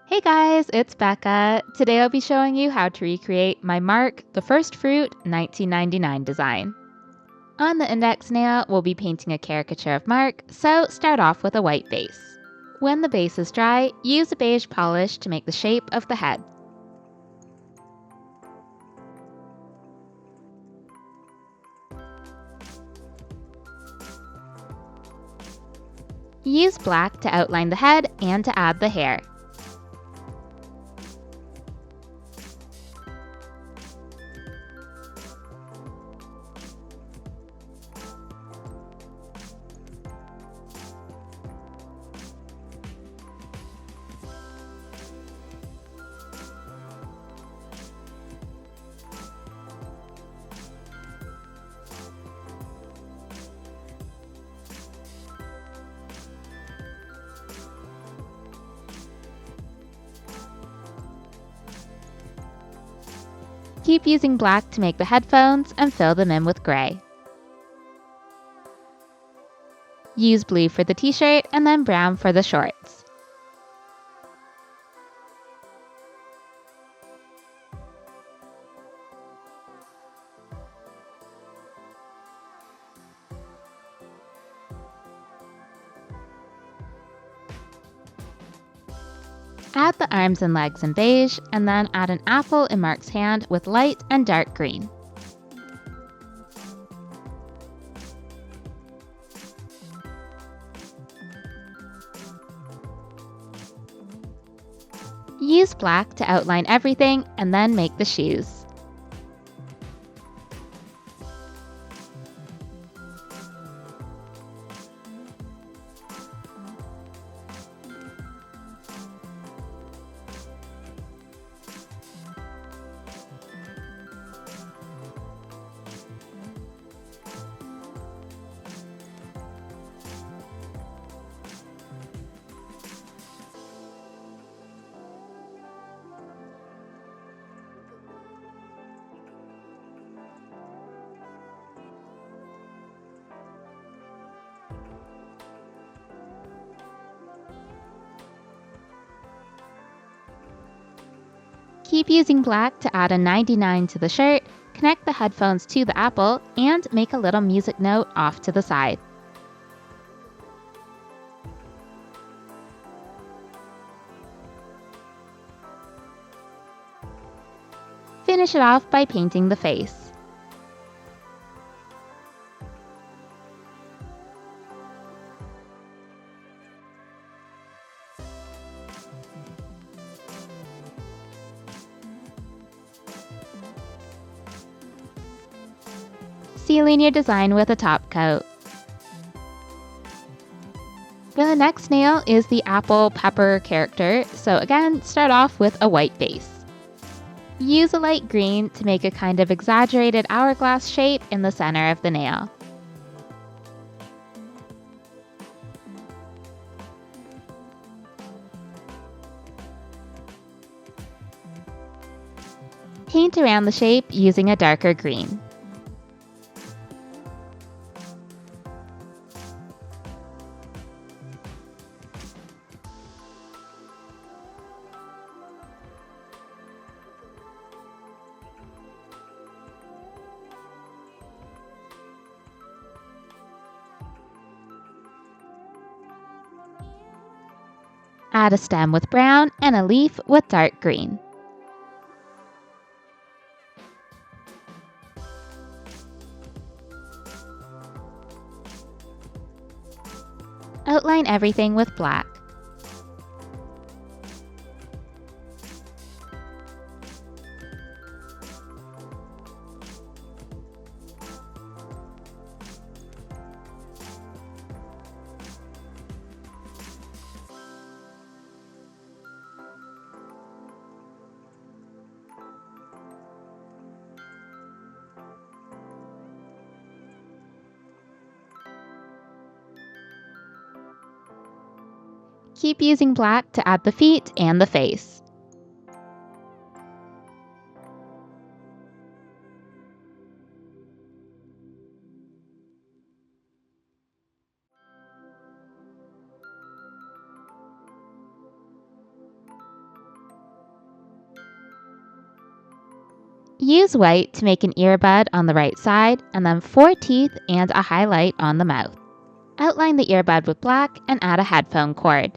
Hey guys, it's Becca. Today I'll be showing you how to recreate my Mark, the Firstfruit 1999 design. On the index nail, we'll be painting a caricature of Mark, so start off with a white base. When the base is dry, use a beige polish to make the shape of the head. Use black to outline the head and to add the hair. Keep using black to make the headphones and fill them in with gray. Use blue for the t-shirt and then brown for the shorts. Add the arms and legs in beige, and then add an apple in Mark's hand with light and dark green. Use black to outline everything and then make the shoes. Keep using black to add a 99 to the shirt, connect the headphones to the apple, and make a little music note off to the side. Finish it off by painting the face. Sealing your design with a top coat. The next nail is the apple pepper character, so again, start off with a white base. Use a light green to make a kind of exaggerated hourglass shape in the center of the nail. Paint around the shape using a darker green. Add a stem with brown and a leaf with dark green. Outline everything with black. Keep using black to add the feet and the face. Use white to make an earbud on the right side, and then 4 teeth and a highlight on the mouth. Outline the earbud with black and add a headphone cord.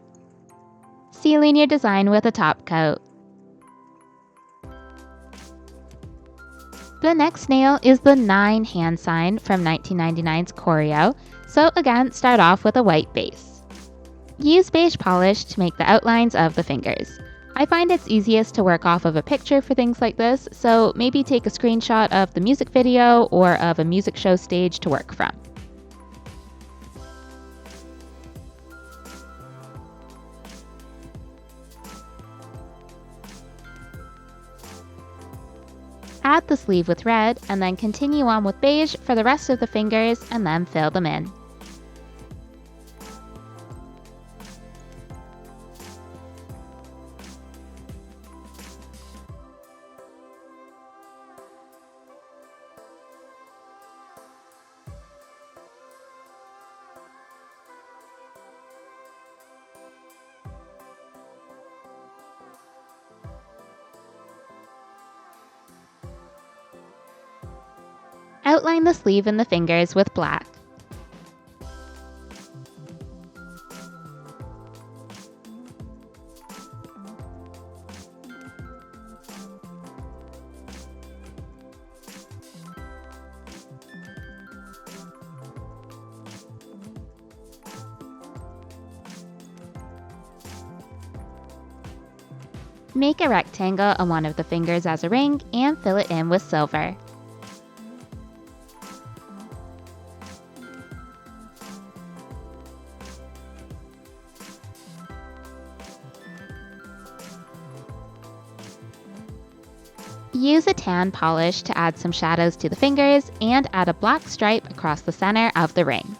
Sealing your design with a top coat. The next nail is the 9 hand sign from 1999's Choreo, so again, start off with a white base. Use beige polish to make the outlines of the fingers. I find it's easiest to work off of a picture for things like this, so maybe take a screenshot of the music video or of a music show stage to work from. Add the sleeve with red and then continue on with beige for the rest of the fingers and then fill them in. Outline the sleeve and the fingers with black. Make a rectangle on one of the fingers as a ring and fill it in with silver. Use a tan polish to add some shadows to the fingers and add a black stripe across the center of the ring.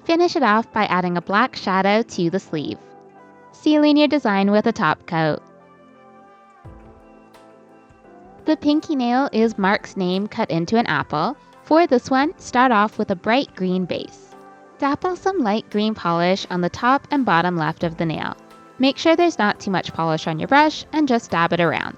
Finish it off by adding a black shadow to the sleeve. Sealing your design with a top coat. The pinky nail is Mark's name cut into an apple. For this one, start off with a bright green base. Dapple some light green polish on the top and bottom left of the nail. Make sure there's not too much polish on your brush and just dab it around.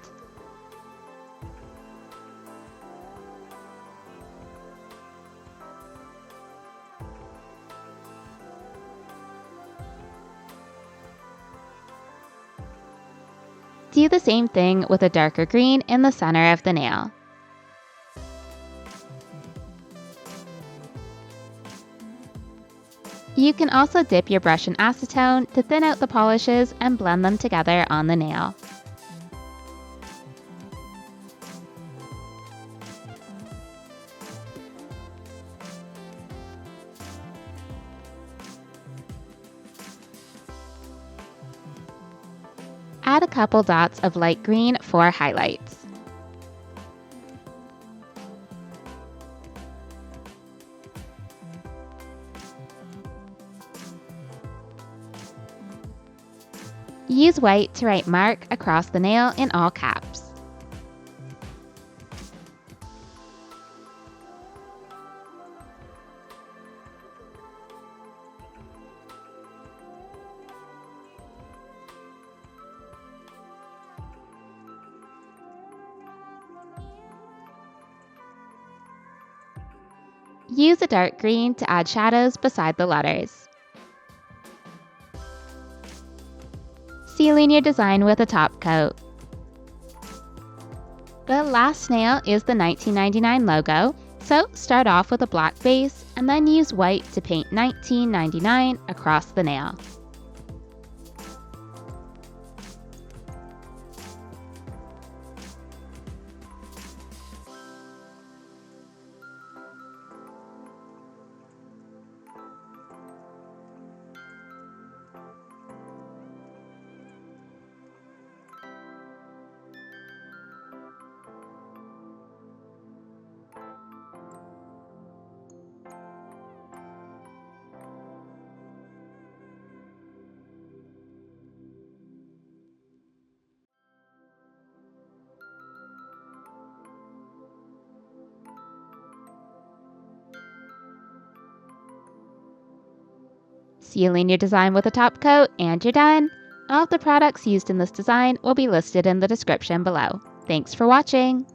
Do the same thing with a darker green in the center of the nail. You can also dip your brush in acetone to thin out the polishes and blend them together on the nail. Add a couple dots of light green for highlights. Use white to write Mark across the nail in all caps. Use a dark green to add shadows beside the letters. Sealing your design with a top coat. The last nail is the 1999 logo, so start off with a black base and then use white to paint 1999 across the nail. Sealing your design with a top coat, and you're done. All of the products used in this design will be listed in the description below. Thanks for watching!